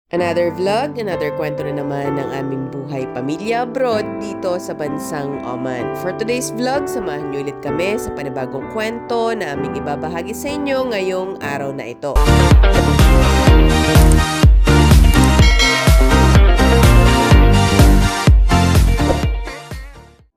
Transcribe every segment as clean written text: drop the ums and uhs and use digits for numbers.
Another vlog, another kwento na naman ng aming buhay pamilya abroad dito sa bansang Oman. For today's vlog, samahan niyo ulit kami sa panibagong kwento na aming ibabahagi sa inyo ngayong araw na ito.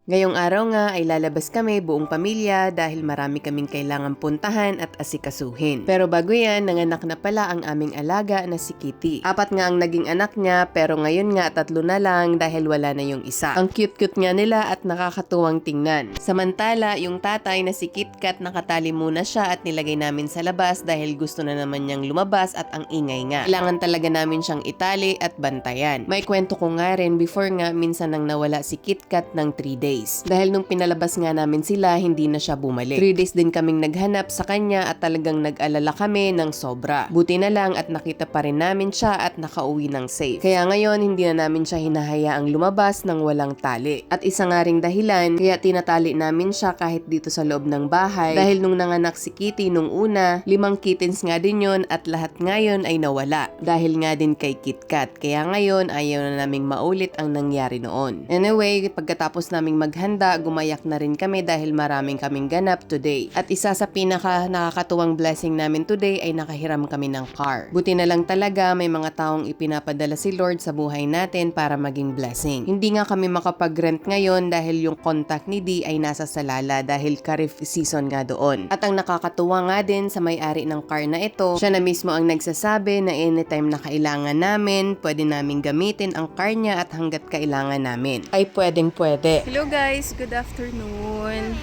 Ngayong araw nga ay lalabas kami buong pamilya dahil marami kaming kailangang puntahan at asikasuhin. Pero bago yan, nanganak na pala ang aming alaga na si Kitty. 4 nga ang naging anak niya pero ngayon nga 3 na lang dahil wala na yung isa. Ang cute-cute nga nila at nakakatuwang tingnan. Samantala, yung tatay na si KitKat nakatali muna siya at nilagay namin sa labas dahil gusto na naman niyang lumabas at ang ingay nga. Kailangan talaga namin siyang itali at bantayan. May kwento ko nga rin before nga minsan nang nawala si KitKat ng 3 days. Dahil nung pinalabas nga namin sila, hindi na siya bumalik. 3 days din kaming naghanap sa kanya at talagang nag-alala kami ng sobra. Buti na lang at nakita pa rin namin siya at nakauwi ng safe. Kaya ngayon, hindi na namin siya hinahayaang lumabas ng walang tali. At isa nga ring dahilan, kaya tinatali namin siya kahit dito sa loob ng bahay. Dahil nung nanganak si Kitty nung una, 5 kittens nga din yun at lahat ngayon ay nawala. Dahil nga din kay KitKat. Kaya ngayon, ayaw na naming maulit ang nangyari noon. Anyway, pagkatapos naming maghanda, gumayak na rin kami dahil maraming kaming ganap today. At isa sa pinaka nakakatuwang blessing namin today ay nakahiram kami ng car. Buti na lang talaga may mga taong ipinapadala si Lord sa buhay natin para maging blessing. Hindi nga kami makapag-rent ngayon dahil yung contact ni Dee ay nasa Salala dahil Kharif season nga doon. At ang nakakatuwa nga din sa may-ari ng car na ito, siya na mismo ang nagsasabi na anytime na kailangan namin, pwede namin gamitin ang car niya at hanggat kailangan namin. Ay pwedeng-pwede. Hello guys, good afternoon.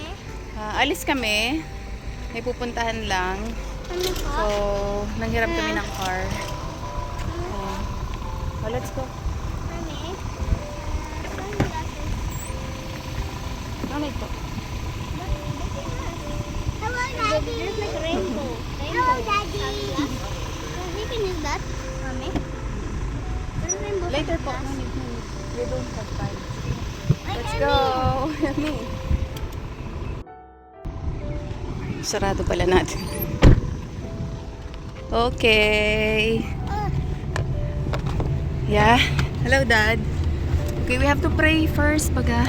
Alis kami. May pupuntahan lang. So, nanghiram kami ng car. Let's go. Nanay po. Hello, Daddy. There's like a rainbow. Hello, Daddy. We can use that, Mommy. There's a rainbow. Later po. No need. We don't have time. Let's Mommy. go. Yummy. Sarado pala natin. Okay. Yeah. Hello, Dad. Okay, we have to pray first, baga.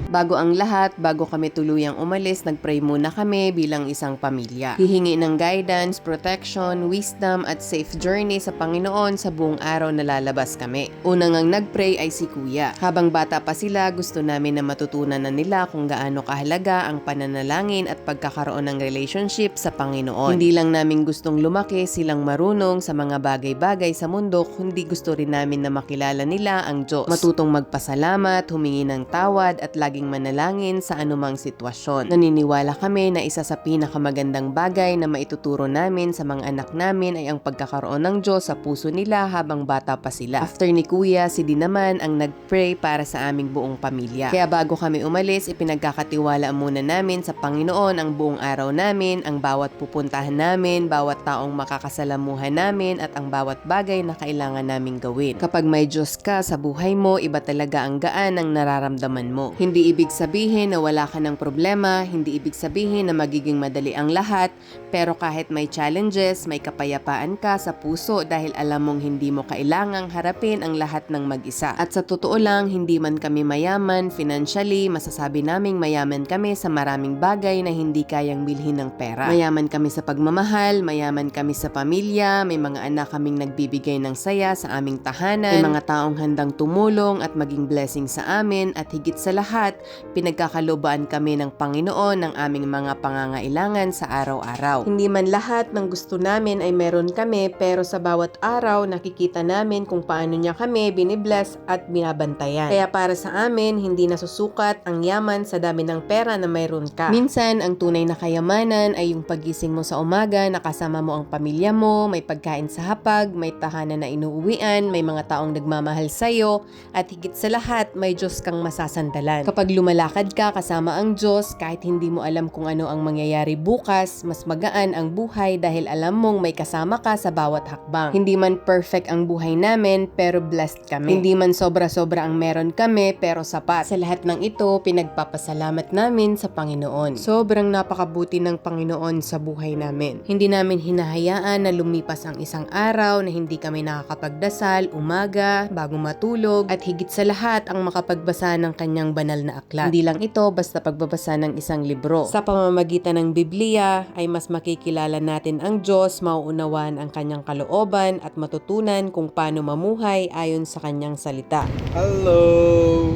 Bago ang lahat, bago kami tuluyang umalis, nagpray muna kami bilang isang pamilya. Hihingi ng guidance, protection, wisdom at safe journey sa Panginoon sa buong araw na lalabas kami. Unang ang nagpray ay si Kuya. Habang bata pa sila, gusto namin na matutunan na nila kung gaano kahalaga ang pananalangin at pagkakaroon ng relationship sa Panginoon. Hindi lang namin gustong lumaki silang marunong sa mga bagay-bagay sa mundo, kundi gusto rin namin na makilala nila ang Diyos. Matutong magpasalamat, humingi ng tawad at laging manalangin sa anumang sitwasyon. Naniniwala kami na isa sa pinakamagandang bagay na maituturo namin sa mga anak namin ay ang pagkakaroon ng Diyos sa puso nila habang bata pa sila. After ni Kuya, si Dee naman ang nag-pray para sa aming buong pamilya. Kaya bago kami umalis, ipinagkakatiwala muna namin sa Panginoon ang buong araw namin, ang bawat pupuntahan namin, bawat taong makakasalamuhan namin at ang bawat bagay na kailangan naming gawin. Kapag may Diyos ka sa buhay mo, iba talaga ang gaan ng nararamdaman mo. Hindi ibig sabihin na wala ka ng problema, hindi ibig sabihin na magiging madali ang lahat, pero kahit may challenges, may kapayapaan ka sa puso dahil alam mong hindi mo kailangang harapin ang lahat ng mag-isa. At sa totoo lang, hindi man kami mayaman financially, masasabi naming mayaman kami sa maraming bagay na hindi kayang bilhin ng pera. Mayaman kami sa pagmamahal, mayaman kami sa pamilya, may mga anak kaming nagbibigay ng saya sa aming tahanan, may mga taong handang tumulong at maging blessing sa amin at higit sa lahat, pinagkakalooban kami ng Panginoon ng aming mga pangangailangan sa araw-araw. Hindi man lahat ng gusto namin ay meron kami, pero sa bawat araw nakikita namin kung paano niya kami binibless at binabantayan. Kaya para sa amin, hindi nasusukat ang yaman sa dami ng pera na mayroon ka. Minsan, ang tunay na kayamanan ay yung pagising mo sa umaga, nakasama mo ang pamilya mo, may pagkain sa hapag, may tahanan na inuuwian, may mga taong nagmamahal sa'yo, at higit sa lahat, may Diyos kang masasandalan. Kapag Kapag lumalakad ka kasama ang Diyos, kahit hindi mo alam kung ano ang mangyayari bukas, mas magaan ang buhay dahil alam mong may kasama ka sa bawat hakbang. Hindi man perfect ang buhay namin, pero blessed kami. Hindi man sobra-sobra ang meron kami, pero sapat. Sa lahat ng ito, pinagpapasalamat namin sa Panginoon. Sobrang napakabuti ng Panginoon sa buhay namin. Hindi namin hinahayaan na lumipas ang isang araw na hindi kami nakakapagdasal, umaga, bago matulog, at higit sa lahat ang makapagbasa ng kanyang banal na aklat. Hindi lang ito basta pagbabasa ng isang libro. Sa pamamagitan ng Biblia ay mas makikilala natin ang Diyos, mauunawan ang kanyang kalooban at matutunan kung paano mamuhay ayon sa kanyang salita. Hello.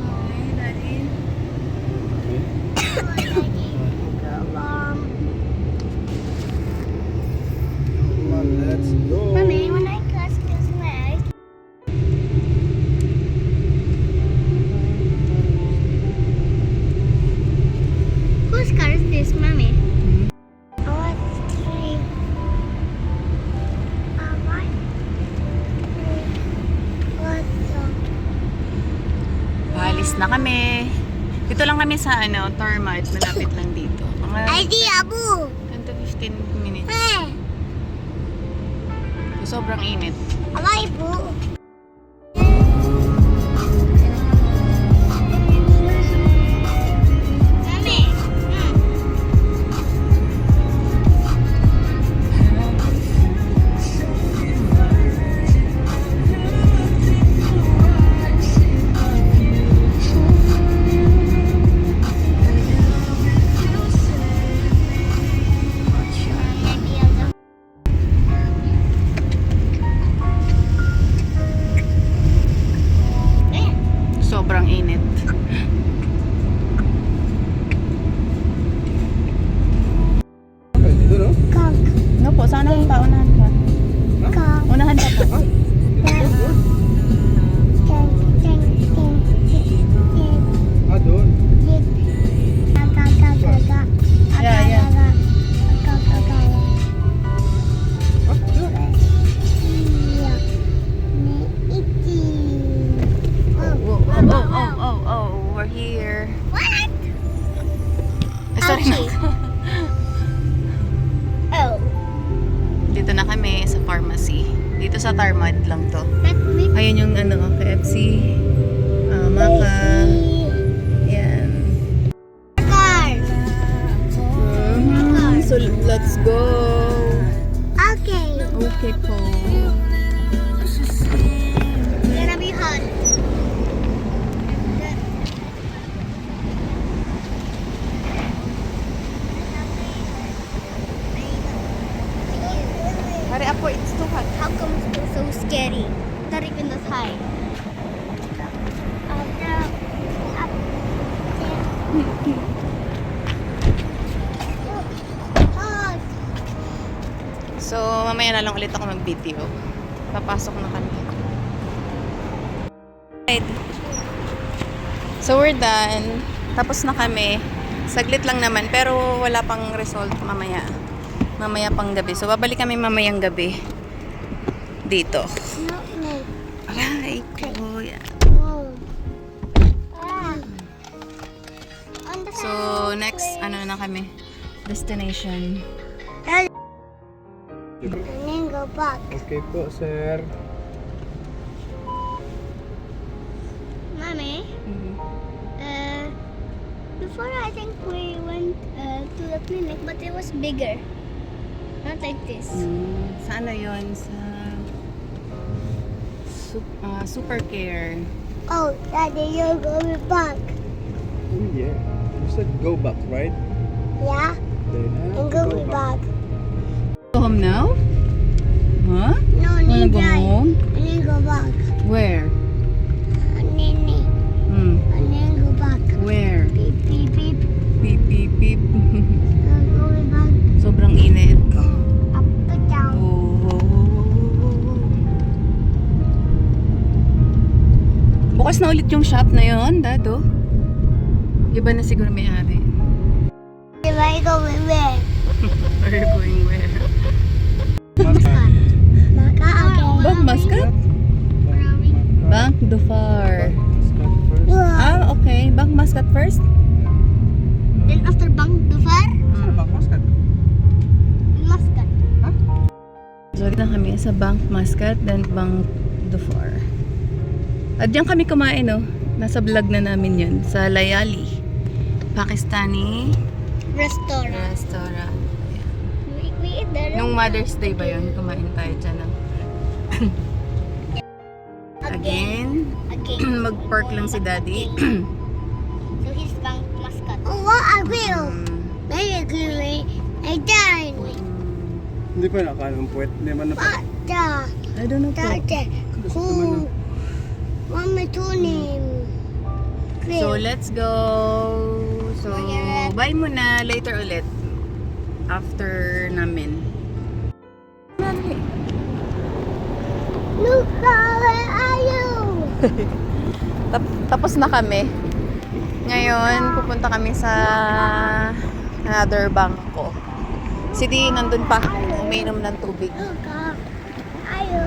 Hi, Daddy. Come on, let's go. Mommy, when I close my eyes. Whose car is this, Mommy? Oh, it's three. One, two, Paalis na kami. Dito lang kami sa Tormad. Malapit lang dito. Mga Idea, boo! 10 to 15 minutes. Hey, Sobrang init. alay, boo! Mommy, Sobrang init. Ay, dito no? Cock, Ano po? Sana ang paunahan ka? cock. Unahan ka po. Ah, doon. Ah, doon. Oh, we're here. Sorry na. Oh, Dito na kami sa pharmacy. Dito sa Tarmad lang to. but we Ayan yung KFC. Maka. Yan. cars. So, let's go. Okay, Okay po. it's gonna be hot. Hurry up po, it's too hot. How come it's so scary? Not even this high. Up there. Hot. So, mamaya na lang ulit ako mag-video. Papasok na kami. Right. So, we're done. Tapos na kami. Saglit lang naman, pero wala pang result mamaya. Mamaya pang gabi. So, babalik kami mamayang gabi. Dito. No, no. Aray ko. Yan. Whoa. Ah. On the So, next, na kami? Destination. and then go back. Okay po, sir. Mommy, before I think we went to the clinic, but it was bigger. Not like this. Sa yun? Sa Super Care. Oh, Daddy, you're going back. Oh, yeah. You said go back, right? Yeah, Then and go back. Go home now? Huh? No, Wanna need go drive. home? And then go back. Where? And then go back. Where? Beep, beep, beep. Beep, beep, beep. Going back. Sobrang init. Up and down. Bukas na ulit yung shop na yon, Dado. Iba na siguro may-ari. If I go where? Are you going where? Baka, okay. Bang Muscat? Bank Dufar. Scott first. Wow. Okay. Balik na kami sa Bank Muscat, then Bank Dhofar. At diyan kami kumain, no? Nasa vlog na namin yun. Sa Layali. Pakistani Restaurant. restaurant. We eat there. Nung Mother's Day ba yun? Kumain tayo dyan ng again. Mag-park lang si Daddy. So he's Bank Muscat. Oh, what I will. Maybe clearly. I died. Hindi pa nakalang puwet. Hindi man na Pata. I don't know po. Tate. Who? Mama Tony. So, let's go. So, bye muna. Later ulit. After namin. Look, where are you? Tapos na kami. Ngayon, pupunta kami sa another bangko. Si Di nandun pa. Umiinom ng tubig. Look, are you?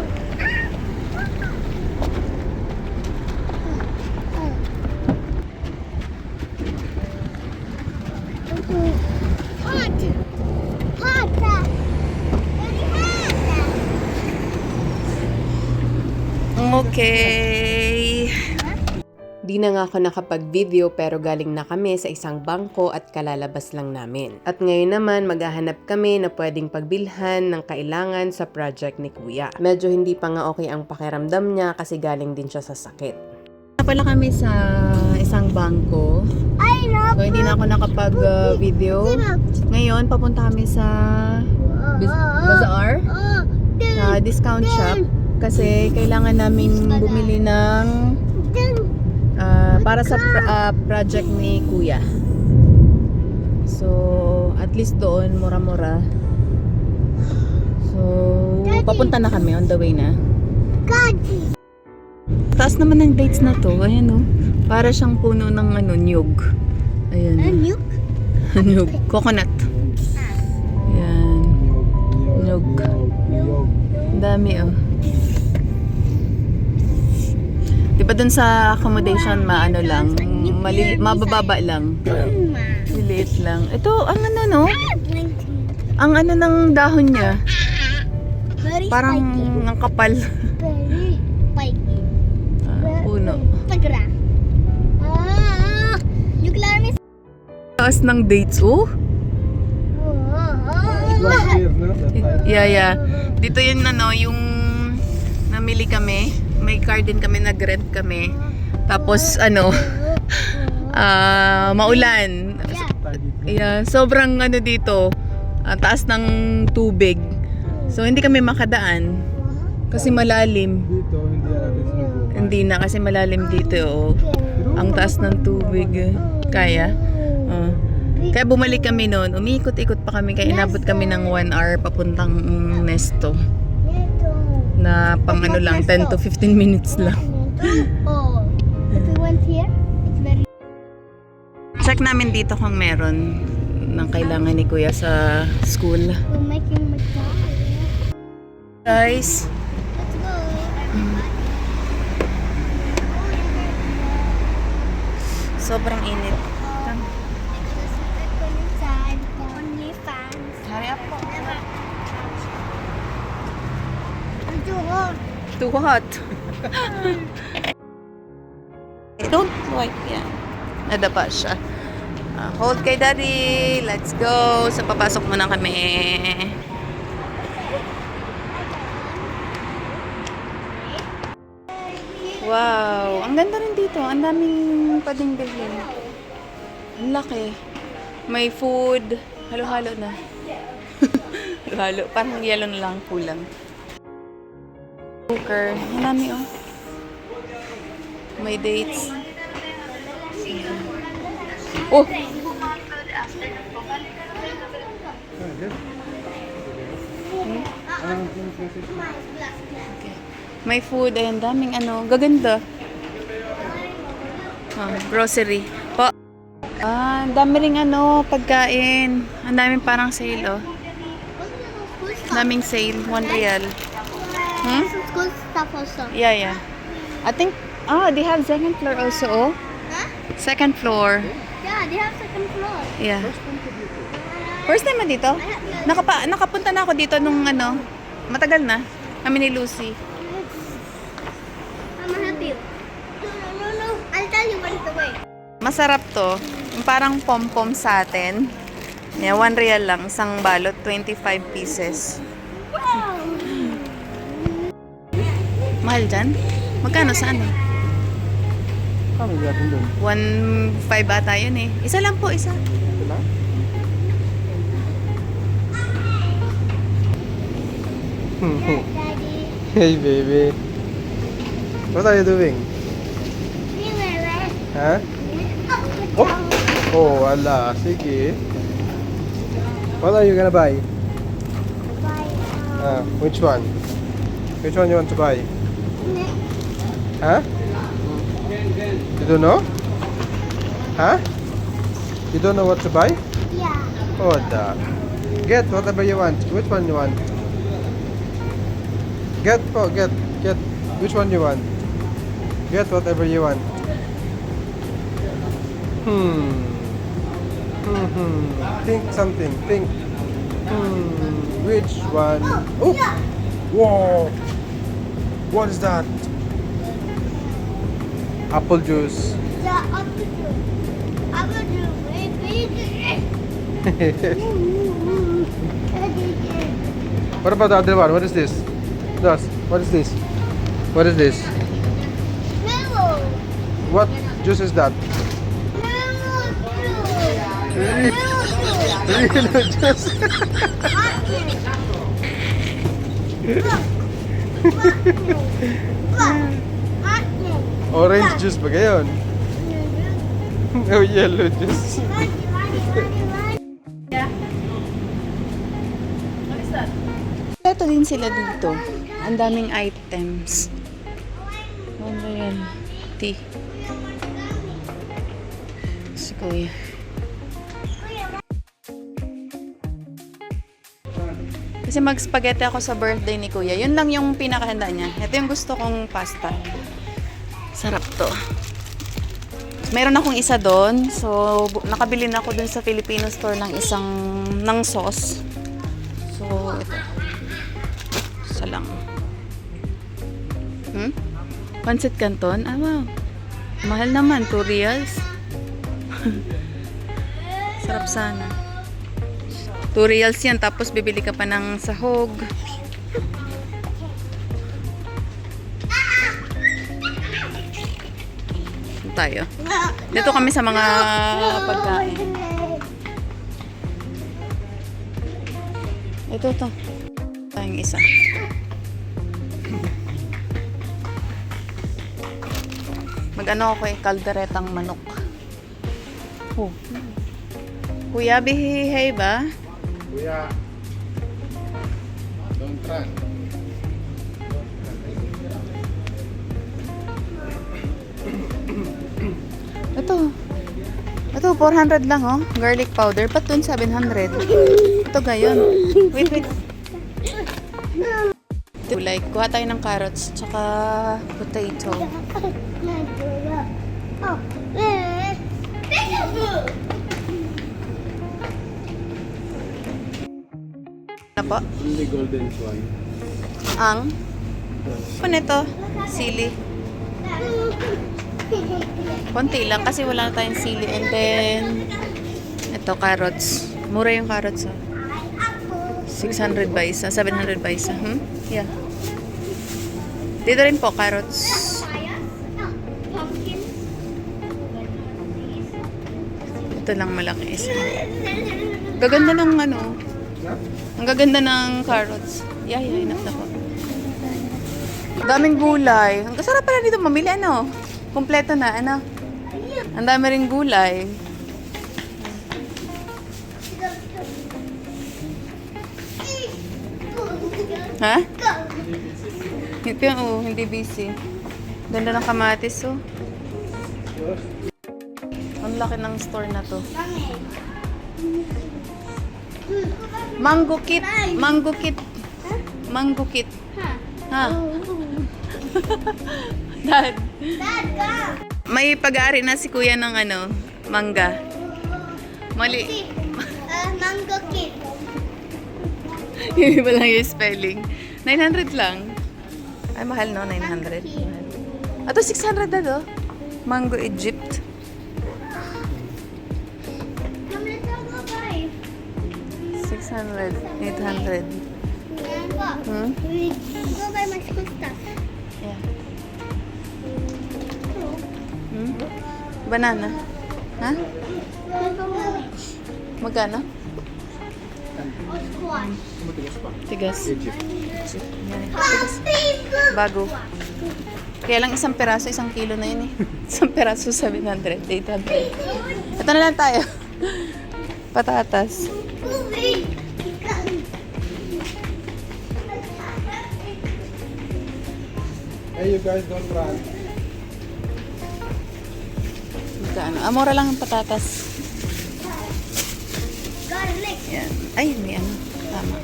Hot. Hot. Very hot. Okay. Di na nga ako nakapag-video pero galing na kami sa isang bangko at kalalabas lang namin. At ngayon naman maghahanap kami na pwedeng pagbilhan ng kailangan sa project ni Kuya. Medyo hindi pa nga okay ang pakiramdam niya kasi galing din siya sa sakit. Pala kami sa isang bangko. I love So, hindi na ako nakapag-video. Ngayon, papunta kami sa Bazaar. Sa discount shop. Kasi kailangan naming bumili ng para sa project ni Kuya. So, at least doon, mura-mura. So, papunta na kami, on the way na. Taas naman ng dates na to. Ayan o. Para siyang puno ng nyug. Ayan. Milk? Nyug. Coconut. Ayan. Nyug. Ang dami oh. Diba dun sa accommodation maano lang, mabababa lang. Maliit lang. Ito, ang ano no? Ang ano ng dahon niya. Very Parang spiky. ang kapal. Very spiky. Puno. Pagra. You clear me? Taas ng dates oh. last year na. That time. Yeah. Dito yun yung namili kami. May car din kami, nag-rent kami. Tapos maulan. Yeah, sobrang dito. Taas ng tubig. So hindi kami makadaan kasi malalim. Dito, hindi natin sinubukan. Hindi na kasi malalim dito oh. Ang taas ng tubig. Kaya? Kaya bumalik kami noon. Umiikot-ikot pa kami kaya inabot kami ng 1 hour papuntang Nesto. Na pang lang 10 to 15 minutes lang. Oh, if we went here, it's very. Check namin dito kung meron ng kailangan ni Kuya sa school. We're making McDonald's. Guys, Let's go. sobrang init. Inside, only fans. Hurry up po. It's too hot. Too hot. Don't wipe yan. Nadapa siya. Hold kay Daddy. Let's go. So, papasok muna kami. Wow. Ang ganda rin dito. Ang daming pwedeng bilhin. Ang laki. May food. Halo-halo na. Halo-halo. Parang yellow na lang kulang. Cooker. Ang dami oh. May dates. Oh! May food. Ayan, daming gaganda. Grocery. Po. Ang dami ring pagkain. Ang daming parang sale oh. Daming sale. 1 real. This is good stuff also. Yeah. I think, they have second floor also, oh. Huh? Second floor. Yeah, they have second floor. Yeah. First time mo dito? Nakapunta na ako dito nung Matagal na. Kami ni Lucy. I'm gonna help you. No. I'll tell you what's the way. Masarap to. Yung parang pom-pom sa atin. Yeah, 1 real lang. Isang balot, 25 pieces. Wow. Mahal dyan? Magkano sa ano? Kami natin dun. 1.5 ata yun eh. Isa lang po, isa. Ito na? Daddy. Hey, baby. What are you doing? We were Huh? Oh! Oh, ala. Sige. What are you gonna buy? Which one? Which one you want to buy? Huh? You don't know? Huh? You don't know what to buy? Yeah. Oh, da. Get whatever you want. Which one you want? Get. Which one you want? Get whatever you want. Think something. Think. Which one? Oh! Whoa! What is that? Apple juice. The apple juice. Apple juice. What about the other one? What is this? Das. What is this? What is this? Mellow. What juice is that? Mellow Really? juice. Really juice. Orange juice ba gayon? Oh, yellow juice. Ito din sila dito. Ang daming items. Ano ba yan? Tea. Si Kuya. Kasi mag-spaghetti ako sa birthday ni Kuya. Yun lang yung pinakahanda niya. Ito yung gusto kong pasta. Sarap to. Meron akong isa doon. So, nakabili na ako doon sa Filipino store ng sauce. So, ito. Isa lang. Pancit Canton? Ah, wow. Mahal naman. 2 reals. Sarap sana. 2 reals yan. Tapos, bibili ka pa ng sahog. Tayo. Dito kami sa mga pagkain. Ito to. Tayong isa. Mag-ano ako kalderetang manok. Oh. Kuya, behave ba? Kuya. Don't run. Ito, 400 lang oh. Garlic powder. Ba't dun 700? Ito gayon. Wait. Like, kuha tayo ng carrots tsaka potato. Ano po? Only golden one. Ang? Ano ito? Sili. Konti lang kasi wala na tayong sili. And then, ito, carrots. Mura yung carrots, oh. 600 ba isa? 700 ba isa? Yeah. Dito rin po, carrots. Ito lang malaki isa. Gaganda ng ano. Ang gaganda ng carrots. Yeah, enough na po. Daming gulay. Ang sarap pala dito mamili, ano? Kompleto na, ano? Ang dami ring gulay. Ha? Ito yan, oh, hindi busy. Ganda ng kamatis, oh. Ang laki ng store na to. Mango kit. Mango kit. Mango kit. Ha? Dad. Dad, go! May pag-aari na si kuya ng ano, mangga. Mali. Mango kid. Hindi ba lang yung spelling? 900 lang. Ay, mahal no, 900. Mahal. Ato, 600 na do. Mango Egypt. Mom, let's all go buy. 600, 800. Yan po. Hmm? Go buy my school stuff. Yeah. Hmm? Banana. Ha? Magkano? Squash. Matigas pa. Tigas. Egypt. Yan eh. Tigas. Bago. Kaya lang isang peraso, 1 kilo na yun eh. Isang peraso, 700, 800. Ito na lang tayo. Patatas. Hey, you guys don't run. Magkano? Mura lang ang patatas. Garlic. Yan. Ay, may ano. Tama.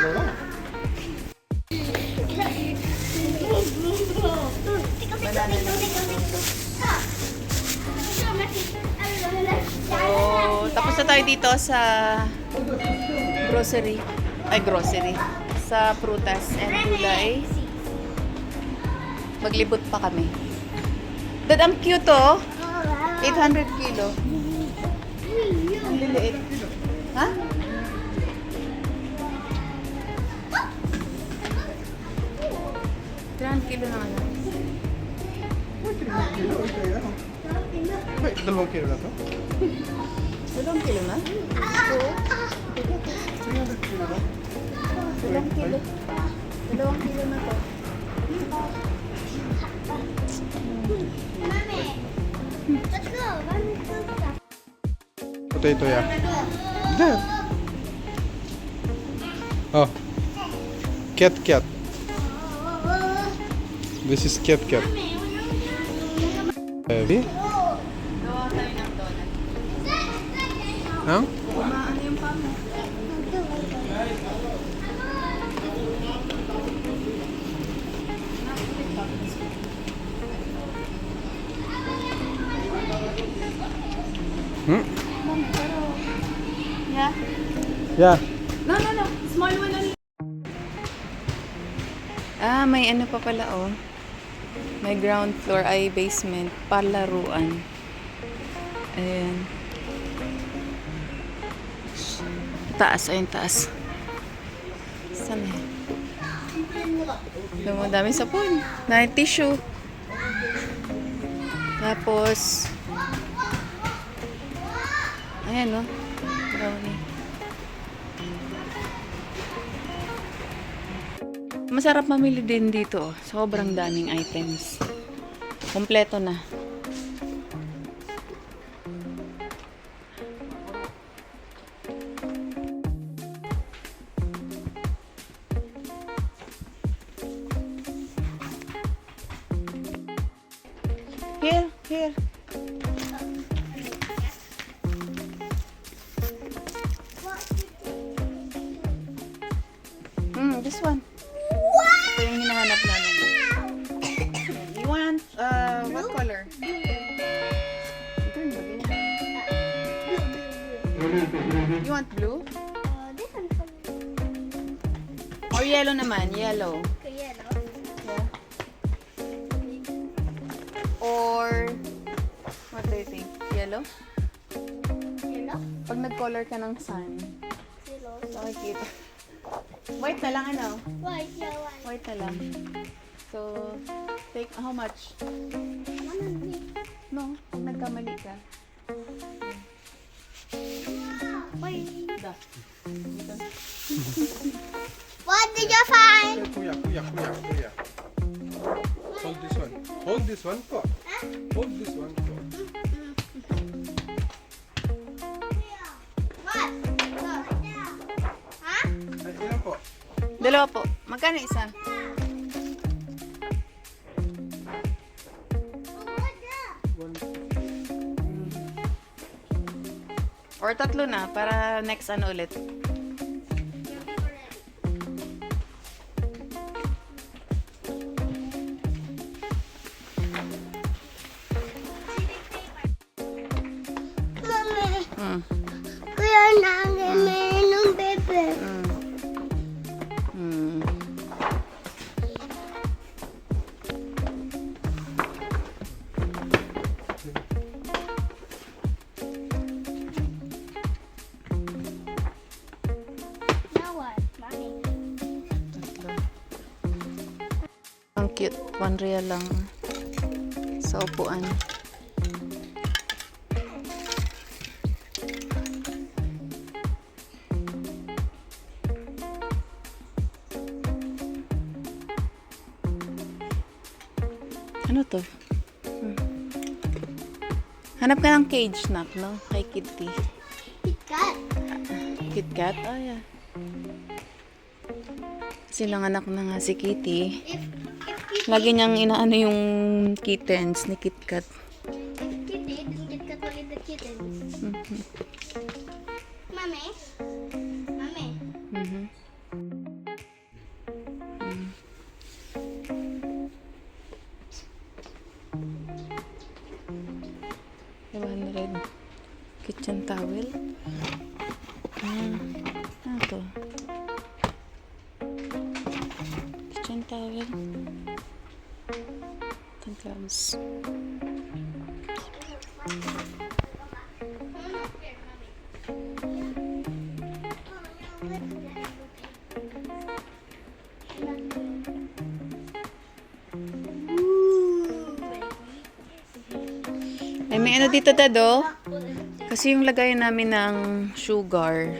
Lola. So, tapos na tayo dito sa grocery. Ay, grocery. Sa prutas and gulay. Maglibot pa kami. Dad, ang cute oh. 800 kilo. Ang liliit. Ha? Kilo na ano. Wait, 2 kilo na to? 2 kilo na? Oo. 300 kilo na? 2 kilo. 2 kilo na to. Mommy, let's go. Buy my school stuff. Potato, yeah. There. Oh. Cat. This is cat. Heavy? Gawa tayo ng donut. Huh? Kumaan yung pamo. Hmm? Yeah? Yeah. No. Small one only. Ah, may ano pa pala oh. May ground floor ay basement. Palaruan. Ayan. Taas, ayun taas. Saan na yun? Dami sapon. Na tissue. Tapos, ayan oh. Brownie. Masarap mamili din dito. Oh. Sobrang daming items. Kompleto na. Here. This one. Ito yung hinahanap namin. You want, what color? You want blue? This one's for Or yellow naman? Yellow. yellow. Yeah. Or, what do you think? Yellow? Yellow? Pag nag-color ka ng sun, Yellow. makikita. White na lang ano? White, yeah, white. White na lang. So, take, how much? No, pag nagkamali ka. Wait. Da. Dito. What did you find? Kuya. Hold this one. Hold this one po. Hold this one po. What? Huh? Ay, ilan po? Dalawa po. Magkano isa? Or tatlo na para next ano ulit. Mommy, Mm. kuya namin may ng bebe. Mm. Ang cute. 1 real lang. Sa upuan. Ano to? Hanap ka ng cage snack, no? Kay Kitty. KitKat. KitKat? Oh, yeah. Silang anak na nga si Kitty. Lagi niyang inaano yung kittens ni KitKat. If Kitty, then KitKat will eat the kittens. Mommy? Mommy? Mhm. 500. Kitchen towel. Ano to? Kitchen towel. Gloves. Ay, may ano dito, Dado? Kasi yung lagay namin ng sugar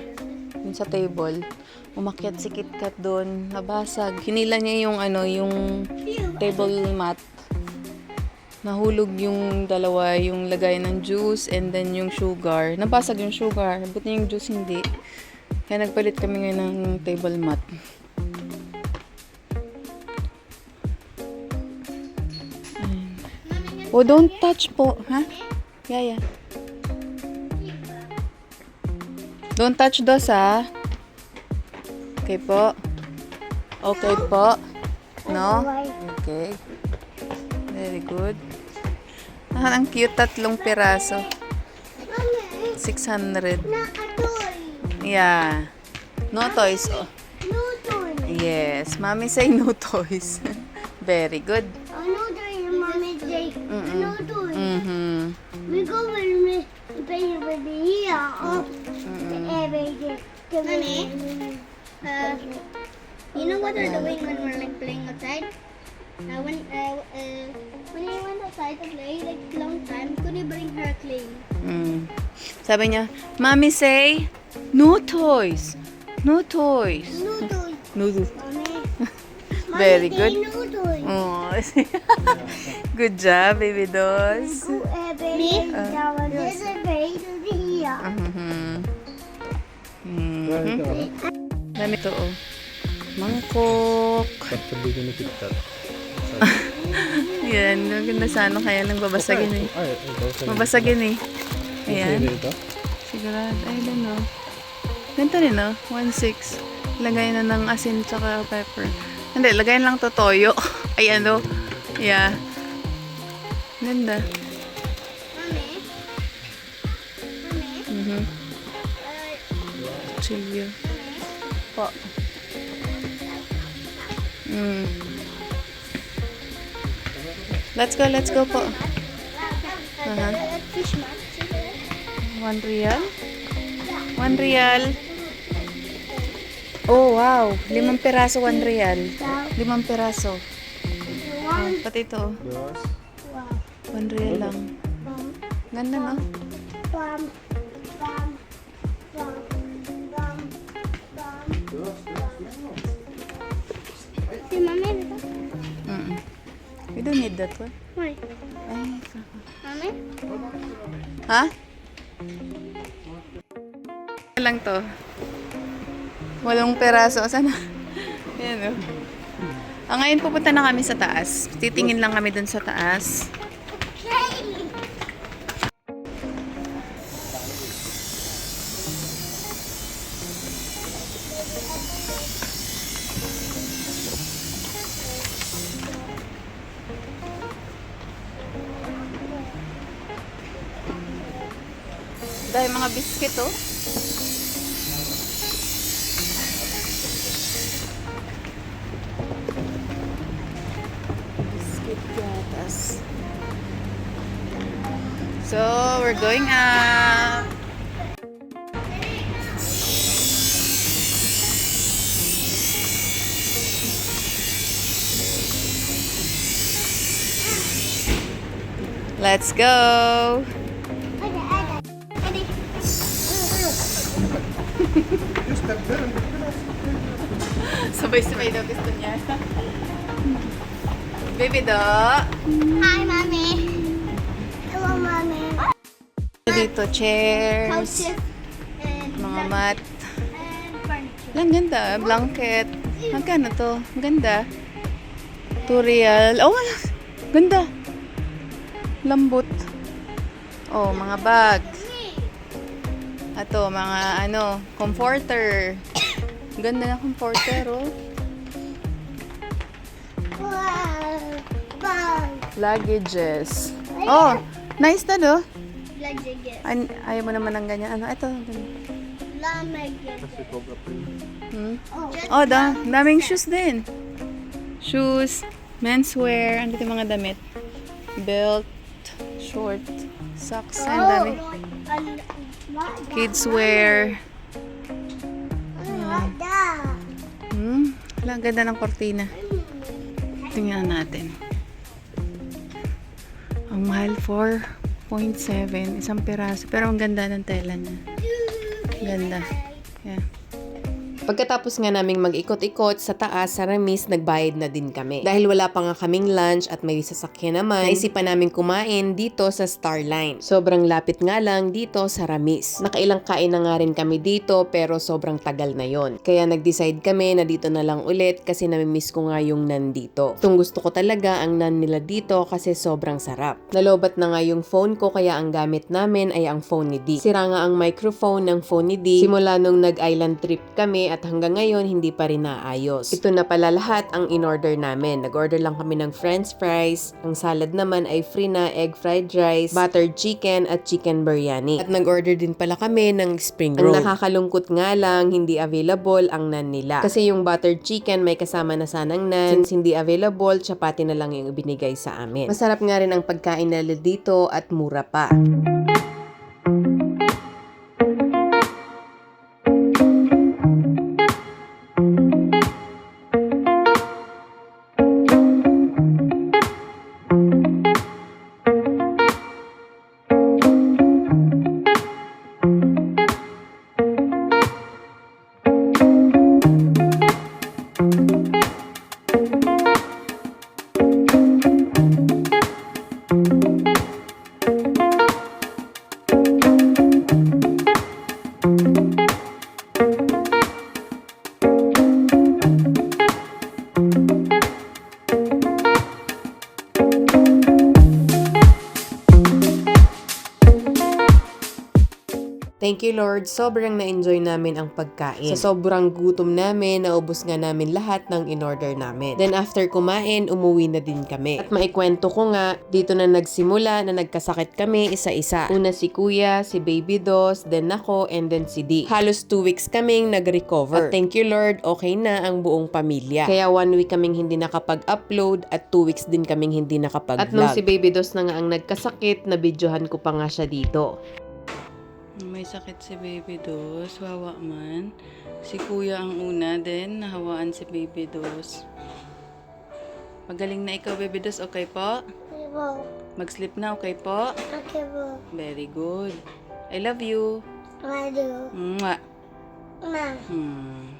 dun sa table, umakyat si KitKat doon, nabasag. Hinila niya yung ano, yung table mat. Nahulog yung dalawa, yung lagay ng juice and then yung sugar. Nabasag yung sugar, buti yung juice hindi. Kaya nagpalit kami ngayon ng table mat. Oh, don't touch po, ha? Yaya. Don't touch those, ha? Okay po. Okay po. No? Okay. Very good. Ah, ang cute, 3 piraso. 600. Yeah. No toys. Oh. No toy. Yes. Mommy say no toys. Very good. No toy, Mommy say no toy. Mm-hmm. We go when we play with the here up every day. Mommy, you know what we're doing when we're like playing outside? When you went outside to play like long time, could you bring her clay? Sabi niya, Mommy say no toys. No toys. No toy. No toys. Mommy. Very Mommy, good. say no toy. Oh. Good job, baby dolls. Go every day down this way to the here. Dami to, oh. Mangkok. Sabihin ni KitKat. Yan, maganda sana kaya lang babasagin eh. Ay, Babasagin eh. Ayan. ito? Sigurado, I don't know. Ganito rin, no? 1.6. Lagay na ng asin tsaka pepper. Hindi, lagay lang to toyo. Ay, ano? Yeah. Ganda. Mommy. Mommy. Chilio. Po. Let's go po. Fish mat. 1 real? 1 real. Oh, wow. 5 piraso, 1 real. 5 piraso. Oh, pati ito. Dos. 1 real lang. Ganda, no? Si Mommy, dito. We don't need that one. Why? Ay, Mommy? ha? Lang to. 8 peraso. Sana? Yan, oh. Ngayon pupunta na kami sa taas. Titingin lang kami dun sa taas. Dahil mga biscuit, oh. Biscuit gatas. So, we're going up. Let's go! You step there and Sabay-sabay daw gusto niya. Baby do. Hi, Mommy. Hello, Mommy. Dito, chairs. Couches and Mga mat. and furniture. Lang ganda. Blanket. Magkano to? Ang ganda. Tutorial. Oh, wala. Ganda. Lambot. Oh, mga bag. Ato, mga comforter. Ganda na comforter, oh. Wow. Luggages. Oh, nice na, do. Luggage. Ayaw mo naman ng ganyan. Ano, ito. Luggage. Hmm? Oh. Oh, daming shoes din. Shoes, menswear, ano dito yung mga damit? Belt, short, socks, ang dami. Kids wear. Wala, ang ganda ng kortina. Tingnan natin. Ang mahal, 4.7. Isang piraso. Pero ang ganda ng tela niya. Ganda. Yeah. Pagkatapos nga naming mag-ikot-ikot sa taas sa remis, nagbayad na din kami. Dahil wala pa nga kaming lunch at may sasakyan naman, naisipan namin kumain dito sa Starline. Sobrang lapit nga lang dito sa remis. Nakailang kain na nga rin kami dito pero sobrang tagal na yon. Kaya nag-decide kami na dito na lang ulit kasi namimiss ko nga yung nan dito. Itong gusto ko talaga ang nan nila dito kasi sobrang sarap. Nalobat na nga yung phone ko kaya ang gamit namin ay ang phone ni D. Sira nga ang microphone ng phone ni D simula nung nag-island trip kami at hanggang ngayon hindi pa rin naayos. Ito na pala lahat ang in-order namin. Nag-order lang kami ng french fries. Ang salad naman ay free na egg fried rice, buttered chicken at chicken biryani. At nag-order din pala kami ng spring roll. Ang nakakalungkot nga lang, hindi available ang nan nila. Kasi yung buttered chicken may kasama na sanang nan. Since hindi available, chapati na lang yung ibinigay sa amin. Masarap nga rin ang pagkain nila dito at mura pa. Thank you Lord, sobrang na-enjoy namin ang pagkain. Sa sobrang gutom namin, naubos nga namin lahat ng in-order namin. Then after kumain, umuwi na din kami. At maikwento ko nga, dito na nagsimula na nagkasakit kami isa-isa. Una si Kuya, si Baby Dos, then ako, and then si D. Halos 2 weeks kaming nag-recover. At thank you Lord, okay na ang buong pamilya. Kaya 1 week kaming hindi nakapag-upload at 2 weeks din kaming hindi nakapag-vlog. At nung si Baby Dos na nga ang nagkasakit, nabidyohan ko pa nga siya dito. May sakit si Baby Dos, wawa man. Si Kuya ang una din, nahawaan si Baby Dos. Magaling na ikaw, Baby Dos, okay po? Mag-sleep na, okay po? Okay, bro. Very good. I love you. I do. Mwah. Ma. Hmm.